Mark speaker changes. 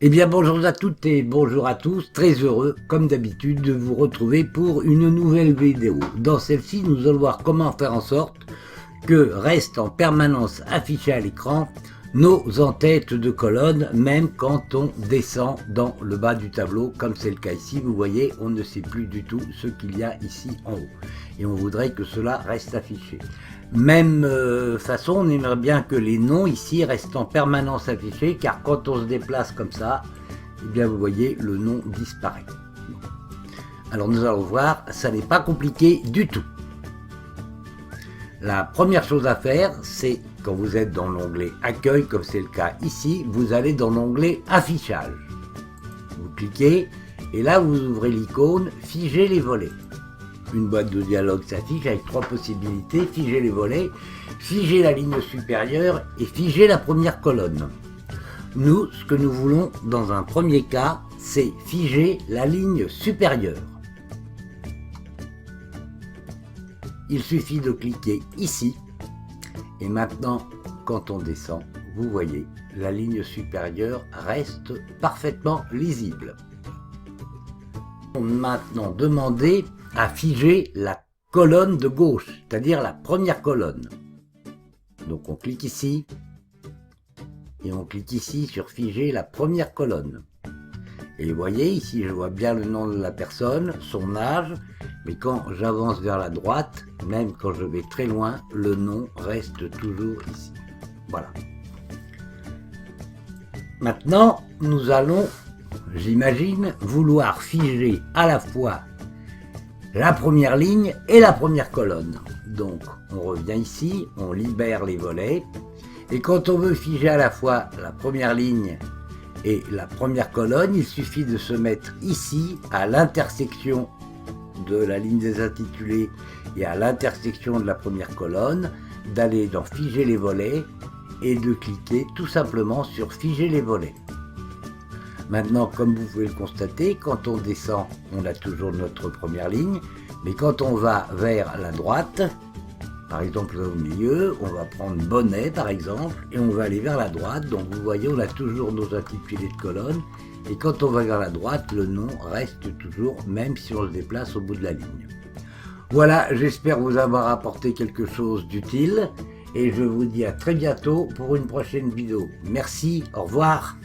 Speaker 1: Eh bien bonjour à toutes et bonjour à tous, très heureux comme d'habitude de vous retrouver pour une nouvelle vidéo. Dans celle-ci nous allons voir comment faire en sorte que restent en permanence affichés à l'écran nos en-têtes de colonne, même quand on descend dans le bas du tableau, comme c'est le cas ici. Vous voyez, on ne sait plus du tout ce qu'il y a ici en haut. Et on voudrait que cela reste affiché. Même façon, on aimerait bien que les noms ici restent en permanence affichés, car quand on se déplace comme ça, eh bien vous voyez, le nom disparaît. Alors nous allons voir, ça n'est pas compliqué du tout. La première chose à faire, c'est quand vous êtes dans l'onglet Accueil, comme c'est le cas ici, vous allez dans l'onglet Affichage. Vous cliquez et là vous ouvrez l'icône Figer les volets. Une boîte de dialogue s'affiche avec trois possibilités: figer les volets, figer la ligne supérieure et figer la première colonne. Nous, ce que nous voulons dans un premier cas, c'est figer la ligne supérieure. Il suffit de cliquer ici et maintenant quand on descend, vous voyez, la ligne supérieure reste parfaitement lisible. On va maintenant demander à figer la colonne de gauche, c'est-à-dire la première colonne. Donc on clique ici et on clique ici sur figer la première colonne. Et vous voyez ici, je vois bien le nom de la personne, son âge, mais quand j'avance vers la droite, même quand je vais très loin, le nom reste toujours ici. Voilà. Maintenant, nous allons, j'imagine, vouloir figer à la fois la première ligne et la première colonne. Donc, on revient ici, on libère les volets, et quand on veut figer à la fois la première ligne et la première colonne, il suffit de se mettre ici, à l'intersection de la ligne des intitulés et à l'intersection de la première colonne, d'aller dans Figer les volets et de cliquer tout simplement sur Figer les volets. Maintenant, comme vous pouvez le constater, quand on descend, on a toujours notre première ligne, mais quand on va vers la droite, par exemple au milieu, on va prendre bonnet par exemple, et on va aller vers la droite, donc vous voyez, on a toujours nos intitulés de colonne, et quand on va vers la droite, le nom reste toujours, même si on se déplace au bout de la ligne. Voilà, j'espère vous avoir apporté quelque chose d'utile, et je vous dis à très bientôt pour une prochaine vidéo. Merci, au revoir.